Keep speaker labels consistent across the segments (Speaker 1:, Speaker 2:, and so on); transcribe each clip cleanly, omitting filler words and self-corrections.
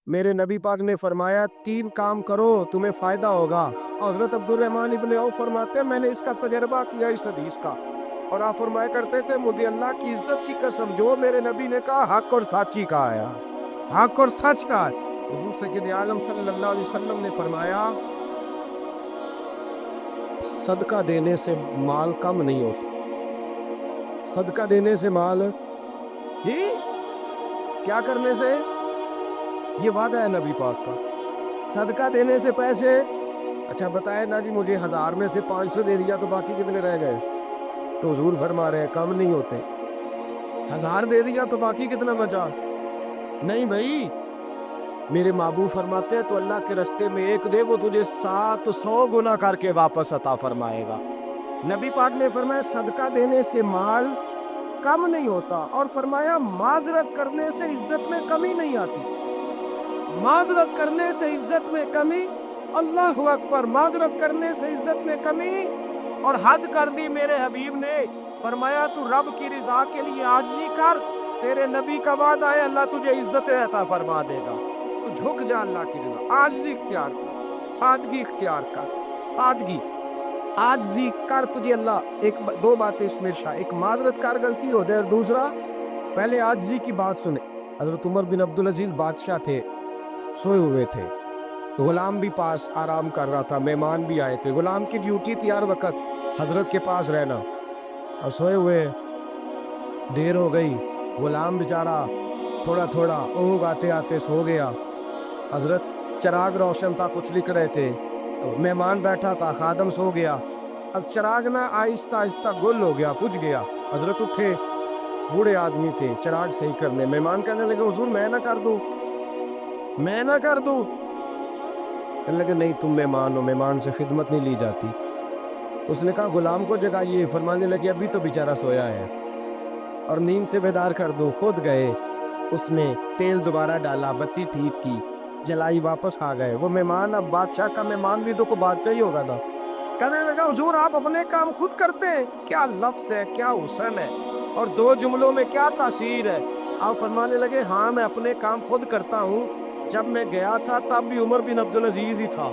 Speaker 1: میرے نبی پاک نے فرمایا 3 کام کرو تمہیں فائدہ ہوگا۔ حضرت عبدالرحمن ابن عوف فرماتے ہیں میں نے اس کا تجربہ کیا اس حدیث کا، اور آپ فرمایا کرتے تھے مجھے اللہ کی عزت کی قسم جو میرے نبی نے کہا حق اور سچی کہا ہے، حق اور سچ کہا ہے۔ حضور سید عالم صلی اللہ علیہ وسلم نے فرمایا صدقہ دینے سے مال کم نہیں ہوتا، صدقہ دینے سے مال ہی کیا کرنے سے، یہ وعدہ ہے نبی پاک کا، صدقہ دینے سے پیسے، اچھا بتائے نا جی مجھے 1000 میں سے 500 دے دیا تو باقی کتنے رہ گئے؟ تو حضور فرما رہے ہیں کم نہیں ہوتے، 1000 دے دیا تو باقی کتنا بچا؟ نہیں بھائی، میرے محبوب فرماتے ہیں تو اللہ کے رستے میں ایک دے وہ تجھے 700 گنا کر کے واپس عطا فرمائے گا۔ نبی پاک نے فرمایا صدقہ دینے سے مال کم نہیں ہوتا، اور فرمایا معذرت کرنے سے عزت میں کمی نہیں آتی، معذرت کرنے سے عزت میں کمی، اللہ اکبر، معذرت کرنے سے عزت میں کمی، اور حد کر دی میرے حبیب نے، فرمایا تو رب کی رضا کے لیے عاجزی کر، تیرے نبی کا وعدہ ہے اللہ تجھے عزت عطا فرما دے گا، تو جھک جا اللہ کی رضا، عاجزی اختیار کر، سادگی اختیار کر، سادگی عاجزی کر، تجھے اللہ دو باتیں اس میں شاہ، ایک معذرت کر غلطی ہو جائے، اور دوسرا پہلے عاجزی کی بات سنے۔ حضرت عمر بن عبدالعزیز بادشاہ تھے، سوئے ہوئے تھے، غلام بھی پاس آرام کر رہا تھا، مہمان بھی آئے تھے، غلام کی ڈیوٹی تھی ہر وقت حضرت کے پاس رہنا، اور سوئے ہوئے دیر ہو گئی، غلام بیچارہ تھوڑا تھوڑا اونگ آتے آتے سو گیا، حضرت چراغ روشن تھا کچھ لکھ رہے تھے، مہمان بیٹھا تھا خادم سو گیا، اب چراغ نہ آہستہ آہستہ گل ہو گیا، بجھ گیا، حضرت اٹھے، بوڑھے آدمی تھے، چراغ صحیح کرنے، مہمان کہنے لگے حضور میں نہ کر دوں، میں نہ کر دوں، کہنے لگے نہیں تم مہمان ہو، مہمان سے خدمت نہیں لی جاتی، تو اس نے کہا غلام کو جگائیے، فرمانے لگے ابھی تو بیچارہ سویا ہے، اور نیند سے بیدار کر دو، خود گئے، اس میں تیل دوبارہ ڈالا، بتی ٹھیک کی، جلائی، واپس آ گئے، وہ مہمان اب بادشاہ کا مہمان بھی تو کو بادشاہ ہی ہوگا نا، کہنے لگا حضور آپ اپنے کام خود کرتے ہیں، کیا لفظ ہے، کیا حسن ہے، اور 2 جملوں میں کیا تاثیر ہے، آپ فرمانے لگے ہاں میں اپنے کام خود کرتا ہوں، جب میں گیا تھا تب بھی عمر بن عبدالعزیز ہی تھا،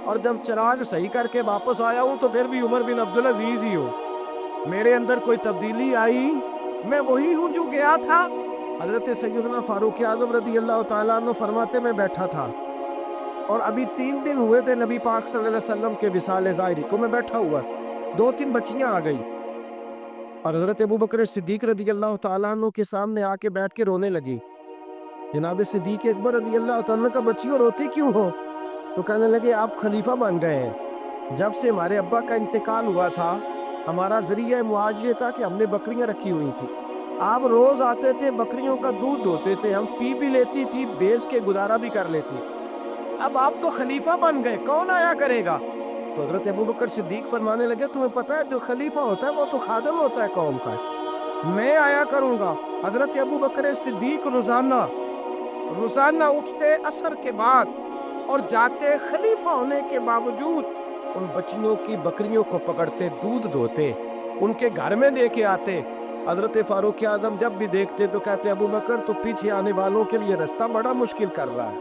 Speaker 1: اور جب چراغ صحیح کر کے واپس آیا ہوں تو پھر بھی عمر بن عبدالعزیز ہی ہو، میرے اندر کوئی تبدیلی آئی، میں وہی ہوں جو گیا تھا۔ حضرت سیدنا فاروق اعظم رضی اللہ تعالیٰ عنہ فرماتے میں بیٹھا تھا، اور ابھی 3 دن ہوئے تھے نبی پاک صلی اللہ علیہ وسلم کے وصال ظاہری کو، میں بیٹھا ہوا 2-3 بچیاں آ گئی، اور حضرت ابوبکر صدیق رضی اللہ تعالیٰ عنہ کے سامنے آ کے بیٹھ کے رونے لگی، جناب صدیق اکبر رضی اللہ تعالیٰ عنہ کا بچیوں روتی کیوں ہو؟ تو کہنے لگے آپ خلیفہ بن گئے ہیں، جب سے ہمارے ابا کا انتقال ہوا تھا ہمارا ذریعہ معاش یہ تھا کہ ہم نے بکریاں رکھی ہوئی تھی، آپ روز آتے تھے بکریوں کا دودھ دوتے تھے، ہم پی بھی لیتی تھی بیچ کے گزارا بھی کر لیتی، اب آپ تو خلیفہ بن گئے کون آیا کرے گا؟ تو حضرت ابوبکر صدیق فرمانے لگے تمہیں پتہ ہے جو خلیفہ ہوتا ہے وہ تو خادم ہوتا ہے قوم کا، میں آیا کروں گا۔ حضرت ابوبکر صدیق روزانہ اٹھتے عصر کے بعد اور جاتے خلیفہ ہونے کے باوجود ان بچیوں کی بکریوں کو پکڑتے دودھ دوتے ان کے گھر میں دے کے آتے، حضرت فاروق اعظم جب بھی دیکھتے تو کہتے ابوبکر تو پیچھے آنے والوں کے لیے راستہ بڑا مشکل کر رہا ہے،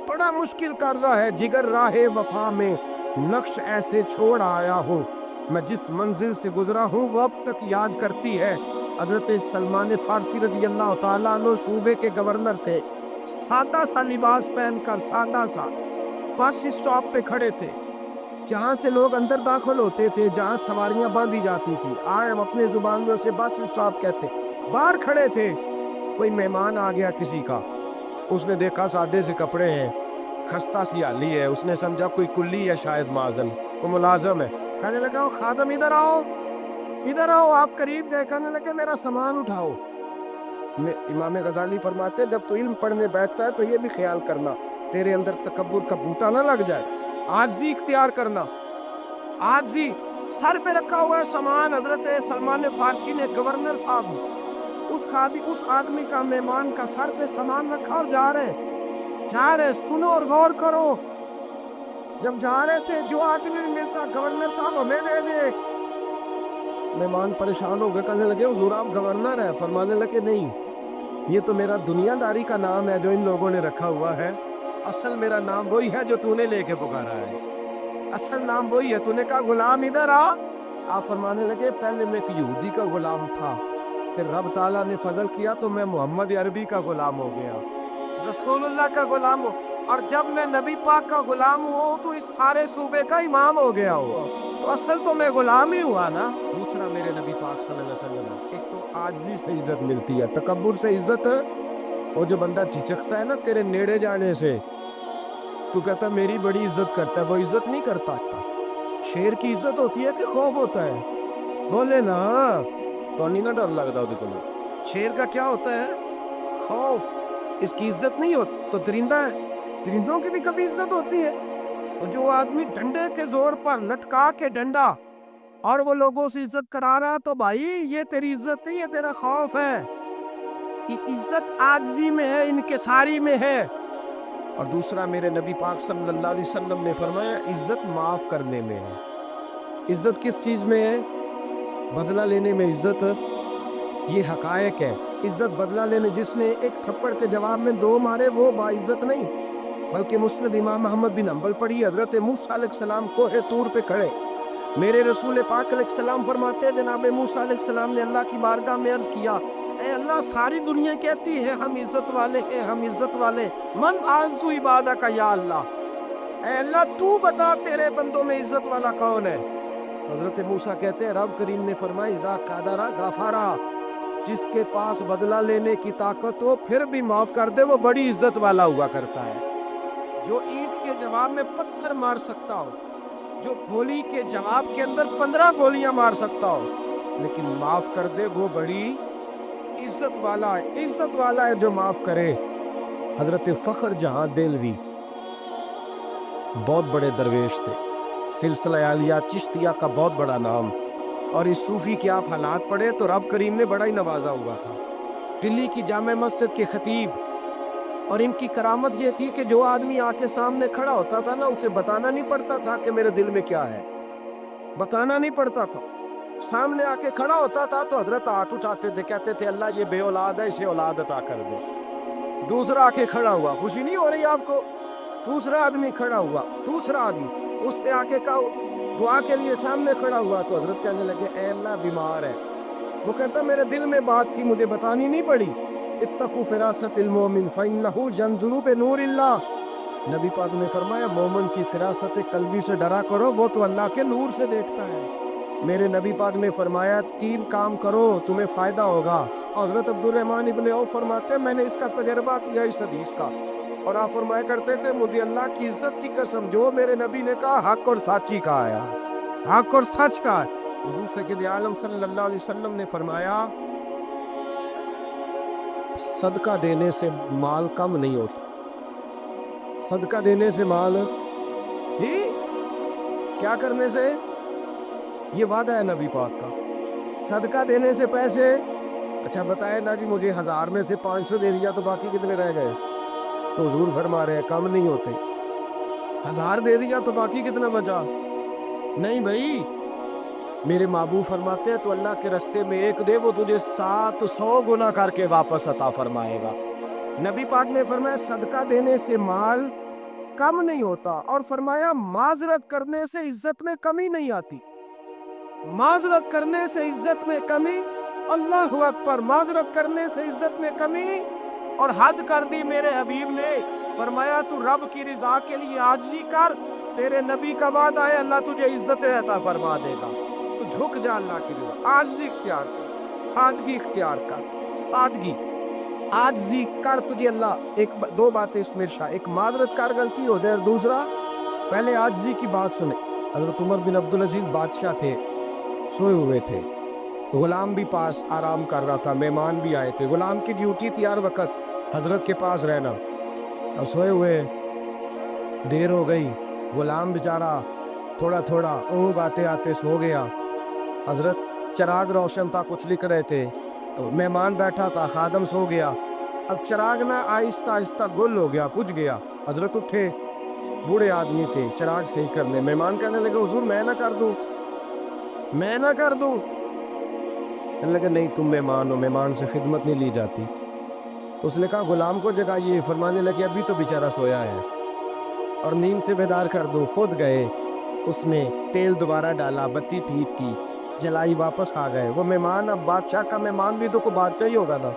Speaker 1: بڑا مشکل کر رہا ہے، جگر راہ وفا میں نقش ایسے چھوڑ آیا ہوں، میں جس منزل سے گزرا ہوں وہ اب تک یاد کرتی ہے۔ حضرت سلمان فارسی رضی اللہ تعالیٰ عنہ صوبے کے گورنر تھے، سادہ سا لباس پہن کر، سادہ سا، بس اسٹاپ پہ کھڑے تھے، جہاں سے لوگ اندر داخل ہوتے تھے، جہاں سواریاں باندھی جاتی تھی، آئے ہم اپنے زبان میں اسے بس اسٹاپ کہتے، باہر کھڑے تھے، کوئی مہمان آ گیا کسی کا، اس نے دیکھا سادے سے کپڑے ہیں، خستہ سی حالی ہے، اس نے سمجھا کوئی کلی ہے شاید معذن، کوئی ملازم ہے، کہنے لگا خادم ادھر آؤ، ادھر آؤ، آپ قریب گئے، کہنے لگے میرا سامان اٹھاؤ۔ امام غزالی فرماتے ہیں جب تو علم پڑھنے بیٹھتا ہے تو یہ بھی خیال کرنا تیرے اندر تکبر کا بوٹا نہ لگ جائے، عاجزی اختیار کرنا، عاجزی، سر پہ رکھا ہوا ہے سامان، حضرت سلمان فارسی نے گورنر صاحب اس آدمی کا مہمان کا سر پہ سامان رکھا اور جا رہے، سنو اور غور کرو، جب جا رہے تھے جو آدمی بھی ملتا گورنر صاحب ہمیں دے دے، مہمان پریشان ہو گئے، کہنے لگے حضور آپ گورنر ہیں، فرمانے لگے نہیں، یہ تو میرا دنیا داری کا نام ہے جو ان لوگوں نے رکھا ہوا ہے، اصل میرا نام وہی ہے جو تو نے لے کے پکارا ہے، اصل نام وہی ہے۔ تو نے کہا غلام ادھر آ، آپ فرمانے لگے پہلے میں ایک یہودی کا غلام تھا، پھر رب تعالیٰ نے فضل کیا تو میں محمد عربی کا غلام ہو گیا، رسول اللہ کا غلام ہو، اور جب میں نبی پاک کا غلام ہوں تو اس سارے صوبے کا امام ہو گیا ہوں، تو اصل تو میں غلام ہی ہوا نا۔ دوسرا میرے نبی پاک صلی اللہ علیہ وسلم نے ایک تو عاجزی سے عزت ملتی ہے، تکبر سے عزت، اور جو بندہ جھجکتا ہے نا تیرے نیڑے جانے سے، تو کہتا ہے میری بڑی عزت کرتا ہے، وہ عزت نہیں کرتا۔ شیر کی عزت ہوتی ہے کہ خوف ہوتا ہے؟ بولے نا، تو نہیں نہ ڈر لگتا دیکھو نا، شیر کا کیا ہوتا ہے؟ خوف، اس کی عزت نہیں ہوتی۔ تو درندہ ہے، درندوں کی بھی کبھی عزت ہوتی ہے؟ تو جو آدمی ڈنڈے کے زور پر لٹکا کے ڈنڈا اور وہ لوگوں سے عزت کرا رہا، تو بھائی یہ تیری عزت نہیں ہے، تیرا خوف ہے۔ عزت عاجزی میں ہے، انکساری میں ہے۔ اور دوسرا میرے نبی پاک صلی اللہ علیہ وسلم نے فرمایا عزت معاف کرنے میں ہے۔ عزت کس چیز میں ہے؟ بدلہ لینے میں عزت، یہ حقائق ہے۔ عزت بدلہ لینے، جس نے ایک تھپڑ کے جواب میں دو مارے وہ باعزت نہیں، بلکہ مسند امام محمد بن حنبل پڑھی، حضرت موسیٰ علیہ السلام کوہ طور پہ کھڑے، میرے رسول پاک علیہ السلام فرماتے ہیں جناب موسیٰ علیہ السلام نے اللہ کی بارگاہ میں عرض کیا، اے اللہ ساری دنیا کہتی ہے ہم عزت والے ہیں، ہم عزت والے، من آنسو عبادہ کا یا اللہ، اے اللہ تو بتا تیرے بندوں میں عزت والا کون ہے؟ حضرت موسیٰ کہتے ہیں رب کریم نے فرمایا اذا قدر غفارا، جس کے پاس بدلہ لینے کی طاقت ہو پھر بھی معاف کر دے وہ بڑی عزت والا ہوا کرتا ہے۔ جو اینٹ کے جواب میں پتھر مار سکتا ہو، جو گولی کے جواب کے اندر 15 گولیاں مار سکتا ہو، لیکن معاف کر دے وہ بڑی عزت والا ہے۔ عزت والا ہے جو معاف کرے۔ حضرت فخر جہاں دہلوی بہت بڑے درویش تھے، سلسلہ عالیہ چشتیہ کا بہت بڑا نام، اور اس صوفی کے آپ حالات پڑھے تو رب کریم نے بڑا ہی نوازا ہوا تھا۔ دلی کی جامع مسجد کے خطیب، اور ان کی کرامت یہ تھی کہ جو آدمی آ کے سامنے کھڑا ہوتا تھا نا اسے بتانا نہیں پڑتا تھا کہ میرے دل میں کیا ہے، بتانا نہیں پڑتا تھا، سامنے آ کے کھڑا ہوتا تھا تو حضرت ہاتھ اٹھاتے تھے، کہتے تھے اللہ یہ بے اولاد ہے اسے اولاد عطا کر دے۔ دوسرا آ کے کھڑا ہوا، خوشی نہیں ہو رہی آپ کو؟ دوسرا آدمی کھڑا ہوا، دوسرا آدمی، اس نے آ کے کہا دعا کے لیے سامنے کھڑا ہوا تو حضرت کہنے لگے اے اللہ بیمار ہے، وہ کہتا میرے دل میں بات تھی مجھے بتانی نہیں پڑی، اتقوا فراست المومن فإنہ ینظر بنور اللہ، نبی پاک نے فرمایا مومن کی فراست قلبی سے ڈرا کرو، وہ تو اللہ کے نور سے دیکھتا ہے۔ میرے نبی پاک نے فرمایا 3 کام کرو تمہیں فائدہ ہوگا۔ حضرت عبد الرحمن ابن عوف فرماتے ہیں میں نے اس کا تجربہ کیا اس حدیث کا، اور آپ فرمایا کرتے تھے مجھے اللہ کی عزت کی قسم جو میرے نبی نے کہا حق اور سچی کہا ہے، حق اور سچ کا ہے۔ حضور سید عالم صلی اللہ علیہ وسلم نے فرمایا صدقہ دینے سے مال کم نہیں ہوتا، صدقہ دینے سے مال ہی کیا کرنے سے، یہ وعدہ ہے نبی پاک کا، صدقہ دینے سے پیسے، اچھا بتائے نا جی مجھے 1000 میں سے 500 دے دیا تو باقی کتنے رہ گئے؟ تو حضور فرما رہے ہیں کم نہیں ہوتے، 1000 دے دیا تو باقی کتنا بچا؟ نہیں بھائی، میرے محبوب فرماتے ہیں تو اللہ کے رستے میں ایک دے وہ تجھے 700 گنا کر کے واپس عطا فرمائے گا۔ نبی پاک نے فرمایا صدقہ دینے سے مال کم نہیں ہوتا، اور فرمایا معذرت کرنے سے عزت میں کمی نہیں آتی، معذرت کرنے سے عزت میں کمی، اللہ اکبر، معذرت کرنے سے عزت میں کمی، اور حد کر دی میرے حبیب نے، فرمایا تو رب کی رضا کے لیے عاجزی کر، تیرے نبی کا وعدہ ہے اللہ تجھے عزت عطا فرما دے گا، تو جھک جا اللہ کی رضا، عاجزی اختیار کر، سادگی اختیار کر، سادگی عاجزی کر، تجھے اللہ دو باتیں اس میں ارشاد، ایک معذرت کر غلطی ہو جائے، اور دوسرا پہلے عاجزی کی بات سنے۔ حضرت عمر بن عبدالعزیز بادشاہ تھے، سوئے ہوئے تھے، غلام بھی پاس آرام کر رہا تھا، مہمان بھی آئے تھے، غلام کی ڈیوٹی تھی ہر وقت حضرت کے پاس رہنا، اب سوئے ہوئے دیر ہو گئی، غلام بیچارہ تھوڑا تھوڑا اونگ آتے آتے سو گیا، حضرت چراغ روشن تھا کچھ لکھ رہے تھے، مہمان بیٹھا تھا خادم سو گیا، اب چراغ نہ آہستہ آہستہ گل ہو گیا، کچھ گیا، حضرت اٹھے، بوڑھے آدمی تھے، چراغ صحیح کرنے، مہمان کہنے لگے حضور میں نہ کر دوں، میں نہ کر دوں، کہنے لگے نہیں تم مہمان ہو، مہمان سے خدمت نہیں لی جاتی، تو اس نے کہا غلام کو جگائیے، فرمانے لگے ابھی تو بیچارہ سویا ہے اور نیند سے بیدار کر دوں۔ خود گئے، اس میں تیل دوبارہ ڈالا، بتی ٹھیک کی، جلائی، واپس آ گئے۔ وہ مہمان، اب بادشاہ کا مہمان بھی تو کوئی بادشاہ ہی ہوگا نا،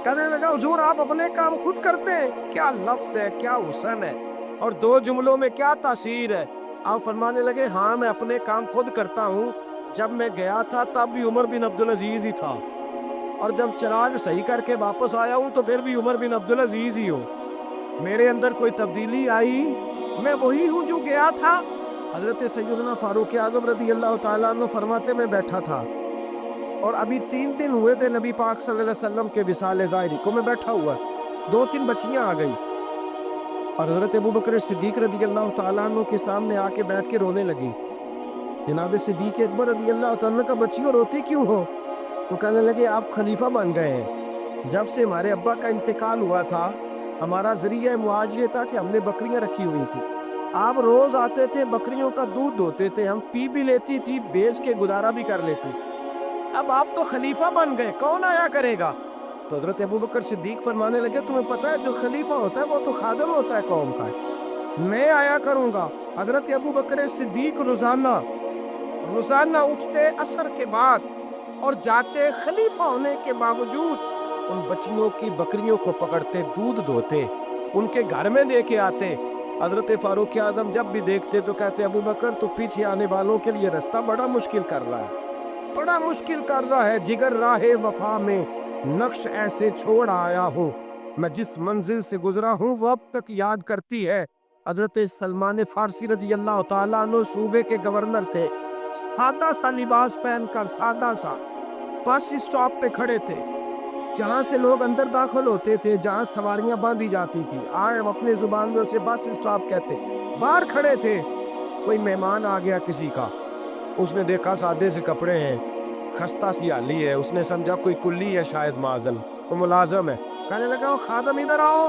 Speaker 1: کہنے لگا حضور آپ اپنے کام خود کرتے ہیں؟ کیا لفظ ہے، کیا حسن ہے، اور دو جملوں میں کیا تاثیر ہے۔ آپ فرمانے لگے ہاں میں اپنے کام خود کرتا ہوں، جب میں گیا تھا تب بھی عمر بن عبدالعزیز ہی تھا، اور جب چراغ صحیح کر کے واپس آیا ہوں تو پھر بھی عمر بن عبدالعزیز ہی ہوں، میرے اندر کوئی تبدیلی آئی؟ میں وہی ہوں جو گیا تھا۔ حضرت سیدنا فاروق اعظم رضی اللہ تعالیٰ عنہ فرماتے میں بیٹھا تھا اور ابھی 3 دن ہوئے تھے نبی پاک صلی اللہ علیہ وسلم کے وصال ظاہری کو، میں بیٹھا ہوا، 2-3 بچیاں آ گئی اور حضرت ابوبکر صدیق رضی اللہ تعالیٰ عنہ کے سامنے آ کے بیٹھ کے رونے لگی۔ جناب صدیق اکبر رضی اللہ تعالیٰ عنہ کا بچیوں روتی کیوں ہو؟ تو کہنے لگے آپ خلیفہ بن گئے ہیں، جب سے ہمارے ابا کا انتقال ہوا تھا ہمارا ذریعہ معاش یہ تھا کہ ہم نے بکریاں رکھی ہوئی تھی، آپ روز آتے تھے بکریوں کا دودھ دھوتے تھے، ہم پی بھی لیتی تھی، بیچ کے گزارا بھی کر لیتی، اب آپ تو خلیفہ بن گئے، کون آیا کرے گا؟ تو حضرت ابوبکر صدیق فرمانے لگے تمہیں پتہ ہے جو خلیفہ ہوتا ہے وہ تو خادم ہوتا ہے قوم کا، میں آیا کروں گا۔ حضرت ابوبکر صدیق روزانہ اٹھتے عصر کے بعد اور جاتے خلیفہ ہونے کے باوجود ان بچیوں کی بکریوں کو پکڑتے، دودھ دھوتے، ان کے گھر میں دے کے آتے۔ حضرت فاروق اعظم جب بھی دیکھتے تو کہتے ابوبکر تو پیچھے آنے والوں کے لیے راستہ بڑا مشکل کر رہا ہے، بڑا مشکل کر رہا ہے، جگر راہ وفا میں نقش ایسے چھوڑ آیا ہوں، میں جس منزل سے گزرا ہوں وہ اب تک یاد کرتی ہے۔ حضرت سلمان فارسی رضی اللہ تعالیٰ عنہ صوبے کے گورنر تھے، سادہ سا لباس پہن کر، سادہ سا، بس اسٹاپ پہ کھڑے تھے، جہاں سے لوگ اندر داخل ہوتے تھے، جہاں سواریاں باندھی جاتی تھی، آئے اپنے زبان میں اسے بس اسٹاپ کہتے، باہر کھڑے تھے۔ کوئی مہمان آ گیا کسی کا، اس نے دیکھا سادے سے کپڑے ہیں، خستہ سی حالی ہے، اس نے سمجھا کوئی کلی ہے، شاید معاذن وہ ملازم ہے، کہنے لگا خادم ادھر آؤ،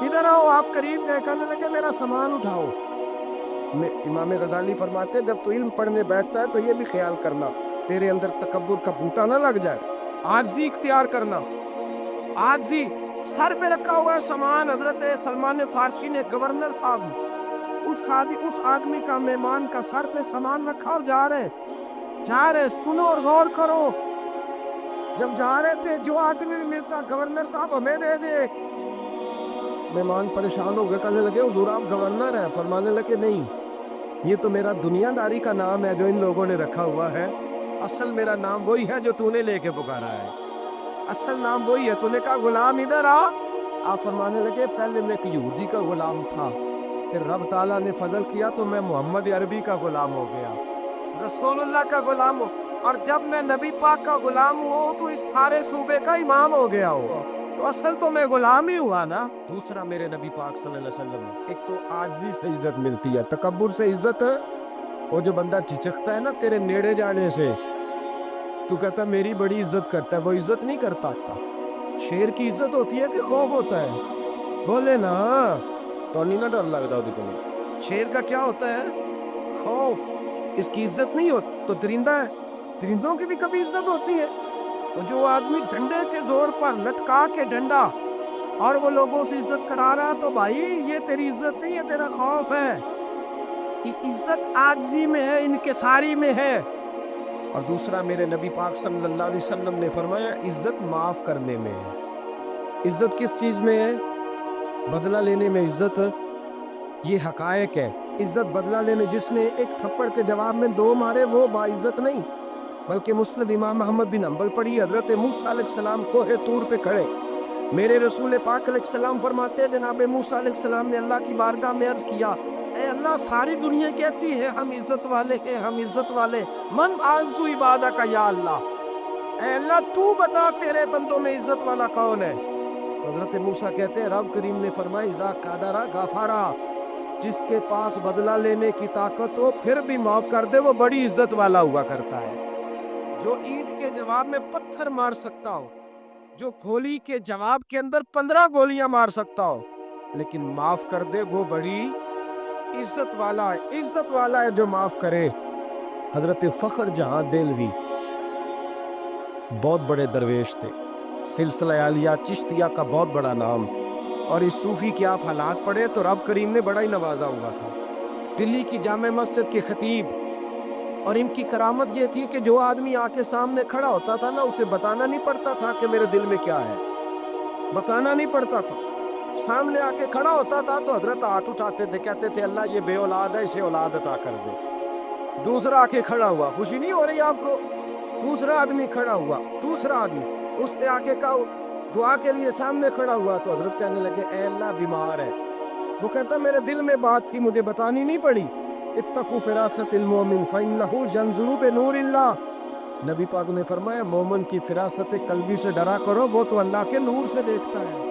Speaker 1: ادھر آؤ، آپ قریب گئے، کہنے لگے میرا سامان اٹھاؤ۔ امام غزالی فرماتے جب تو علم پڑھنے بیٹھتا ہے تو یہ بھی خیال کرنا تیرے اندر تکبر کا بوٹا نہ لگ جائے، عاجزی اختیار کرنا، عاجزی، سر پہ رکھا ہوا ہے سامان۔ حضرت سلمان فارسی نے گورنر صاحب اس آدمی کا، مہمان کا سر پہ سامان رکھا اور جا رہے، سنو اور غور کرو، جب جا رہے تھے جو آدمی بھی ملتا گورنر صاحب ہمیں دے دے، مہمان پریشان ہو گئے، کہنے لگے حضور آپ گورنر ہیں؟ فرمانے لگے نہیں، یہ تو میرا دنیا داری کا نام ہے جو ان لوگوں نے رکھا ہوا ہے، اصل میرا نام وہی ہے جو تو نے لے کے پکارا ہے، اصل نام وہی ہے۔ تو نے کہا غلام ادھر آ، آپ فرمانے لگے پہلے میں ایک یہودی کا غلام تھا، پھر رب تعالیٰ نے فضل کیا تو میں محمد عربی کا غلام ہو گیا، رسول اللہ کا غلام ہو، اور جب میں نبی پاک کا غلام ہوں تو اس سارے صوبے کا امام ہو گیا ہوں، تو اصل تو میں غلام ہی ہوا نا۔ دوسرا میرے نبی پاک صلی اللہ علیہ وسلم نے ایک تو عاجزی سے عزت ملتی ہے، تکبر سے عزت، وہ جو بندہ جھجکتا ہے نا تیرے نیڑے جانے سے، تو کہتا میری بڑی عزت کرتا ہے، وہ عزت نہیں کرتا۔ شیر کی عزت ہوتی ہے کہ خوف ہوتا ہے؟ بولے نا، تو نہیں نہ ڈر لگتا ہوتی تمہیں؟ شیر کا کیا ہوتا ہے؟ خوف، اس کی عزت نہیں ہوتی۔ تو درندہ ہے، درندوں کی بھی کبھی عزت ہوتی ہے؟ تو جو آدمی ڈنڈے کے زور پر لٹکا کے ڈنڈا اور وہ لوگوں سے عزت کرا رہا، تو بھائی یہ تیری عزت نہیں ہے، تیرا خوف ہے۔ عزت عاجزی میں ہے، انکساری میں ہے۔ اور دوسرا میرے نبی پاک صلی اللہ علیہ وسلم نے فرمایا عزت معاف کرنے میں ہے۔ عزت کس چیز میں ہے؟ بدلہ لینے میں عزت، یہ حقائق ہے۔ عزت بدلہ لینے، جس نے ایک تھپڑ کے جواب میں 2 مارے وہ باعزت نہیں، بلکہ مسند امام محمد بن حنبل پڑھی، حضرت موسیٰ علیہ السلام کوہ طور پہ کھڑے، میرے رسول پاک علیہ السلام فرماتے ہیں جناب موسیٰ علیہ السلام نے اللہ کی بارگاہ میں عرض کیا، اے اللہ ساری دنیا کہتی ہے ہم عزت والے ہیں، ہم عزت والے، من اعز عبادک یا اللہ، اے اللہ تو بتا تیرے بندوں میں عزت والا کون ہے؟ حضرت موسیٰ کہتے ہیں رب کریم نے فرمایا اذا قدر غفرا، جس کے پاس بدلہ لینے کی طاقت ہو پھر بھی معاف کر دے وہ بڑی عزت والا ہوا کرتا ہے۔ جو اینٹ کے جواب میں پتھر مار سکتا ہو، جو گولی کے جواب کے اندر 15 گولیاں مار سکتا ہو، لیکن معاف کر دے وہ بڑی عزت والا ہے۔ عزت والا ہے جو معاف کرے۔ حضرت فخر جہاں دہلوی بہت بڑے درویش تھے، سلسلہ عالیہ چشتیہ کا بہت بڑا نام، اور اس صوفی کے آپ حالات پڑھے تو رب کریم نے بڑا ہی نوازا ہوا تھا۔ دلی کی جامع مسجد کے خطیب، اور ان کی کرامت یہ تھی کہ جو آدمی آ کے سامنے کھڑا ہوتا تھا نا، اسے بتانا نہیں پڑتا تھا کہ میرے دل میں کیا ہے، بتانا نہیں پڑتا تھا، سامنے آ کے کھڑا ہوتا تھا تو حضرت ہاتھ اٹھاتے تھے، کہتے تھے اللہ یہ بے اولاد ہے، اسے اولاد عطا کر دے۔ دوسرا آ کے کھڑا ہوا، خوشی نہیں ہو رہی آپ کو؟ دوسرا آدمی کھڑا ہوا، دوسرا آدمی، اس نے آ کے کہا دعا کے لیے سامنے کھڑا ہوا تو حضرت کہنے لگے اے اللہ بیمار ہے، وہ کہتا میرے دل میں بات تھی، مجھے بتانی نہیں پڑی۔ اتقوا فراست المومن فإنہ ینظر بنور اللہ، نبی پاک نے فرمایا مومن کی فراست قلبی سے ڈرا کرو، وہ تو اللہ کے نور سے دیکھتا ہے۔